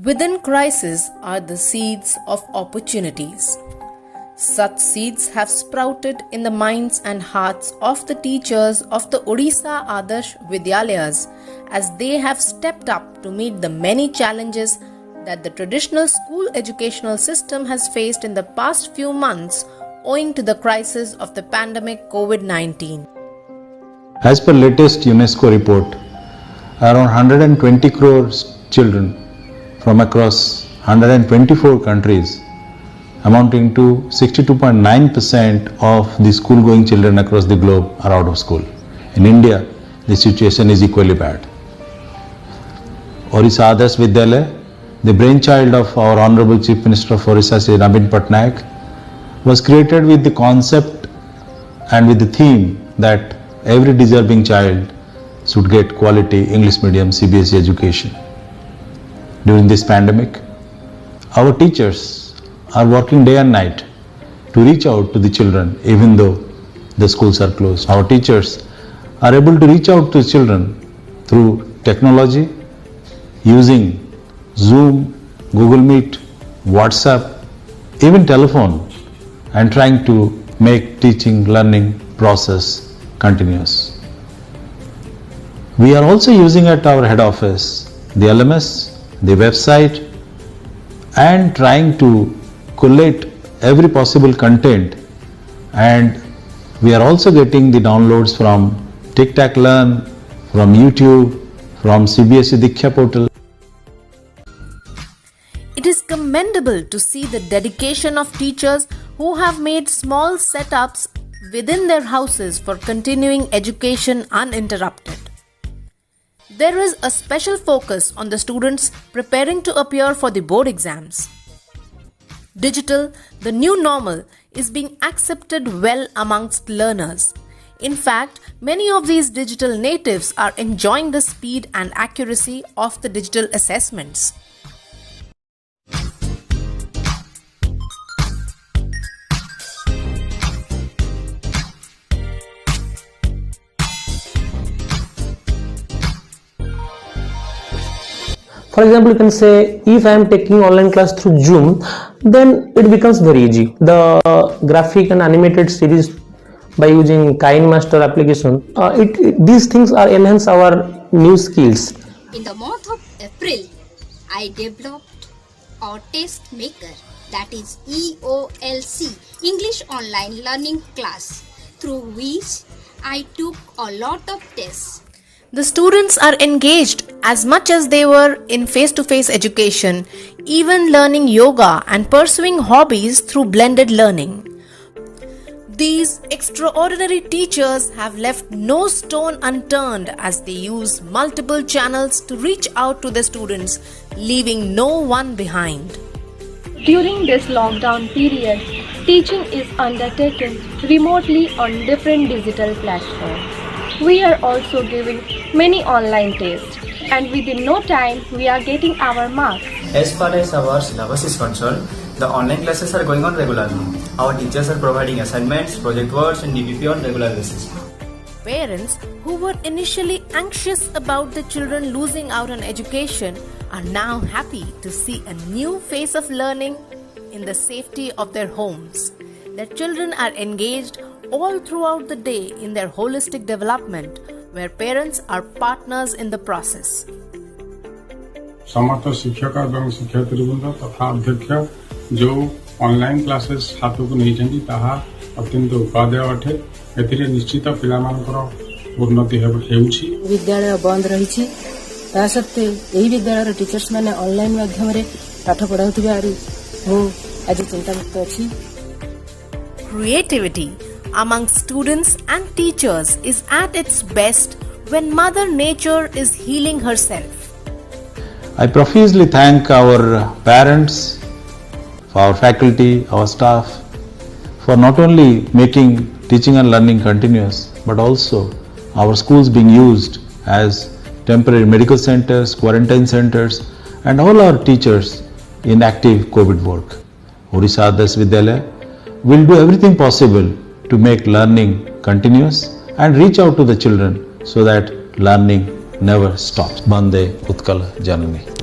Within crisis are the seeds of opportunities. Such seeds have sprouted in the minds and hearts of the teachers of the Odisha Adarsh Vidyalayas as they have stepped up to meet the many challenges that the traditional school educational system has faced in the past few months owing to the crisis of the pandemic COVID-19. As per latest UNESCO report, around 120 crore children from across 124 countries, amounting to 62.9% of the school-going children across the globe are out of school. In India, the situation is equally bad. Odisha Adarsh Vidyalaya, the brainchild of our Honorable Chief Minister of Odisha, Shri Naveen Patnaik, was created with the concept and with the theme that every deserving child should get quality English medium CBSE education. During this pandemic, our teachers are working day and night to reach out to the children even though the schools are closed. Our teachers are able to reach out to children through technology using Zoom, Google Meet, WhatsApp, even telephone, and trying to make teaching learning process continuous. We are also using at our head office the LMS, the website, and trying to collate every possible content, and we are also getting the downloads from TikTok Learn, from YouTube, from CBSE Diksha portal. It is commendable to see the dedication of teachers who have made small setups within their houses for continuing education uninterrupted. There is a special focus on the students preparing to appear for the board exams. Digital, the new normal, is being accepted well amongst learners. In fact, many of these digital natives are enjoying the speed and accuracy of the digital assessments. For example, you can say if I am taking online class through Zoom, then it becomes very easy. The graphic and animated series by using KineMaster application, these things are enhance our new skills. In the month of April, I developed a test maker, that is EOLC, English Online Learning Class, through which I took a lot of tests. The students are engaged as much as they were in face-to-face education, even learning yoga and pursuing hobbies through blended learning. These extraordinary teachers have left no stone unturned as they use multiple channels to reach out to the students, leaving no one behind. During this lockdown period, teaching is undertaken remotely on different digital platforms. We are also giving many online tests, and within no time we are getting our marks. As far as our syllabus is concerned, the online classes are going on regularly. Our teachers are providing assignments, project works and DPP on regular basis. Parents who were initially anxious about the children losing out on education are now happy to see a new phase of learning in the safety of their homes. Their children are engaged all throughout the day in their holistic development, where parents are partners in the process. समस्त शिक्षक एवं शिक्षयित्रीवृंद तथा अध्यक्ष जो online classes हाथ को नहीं चंदी ताहा अत्यंत उपादेय अटे एथिरे निश्चित पिलामानकर उन्नति हेउछि। विद्यालय बंद रहिछि ता सत्ते एही विद्यालय टीचर्स माने ऑनलाइन माध्यम रे पाठ पढाउथिबारु मु आज चिंतामुक्त अछि। Creativity among students and teachers is at its best when Mother Nature is healing herself. I profusely thank our parents, our faculty, our staff for not only making teaching and learning continuous, but also our schools being used as temporary medical centers, quarantine centers, and all our teachers in active COVID work. Odisha Adarsh Vidyalaya will do everything possible to make learning continuous and reach out to the children so that learning never stops. Bande Utkala Janani.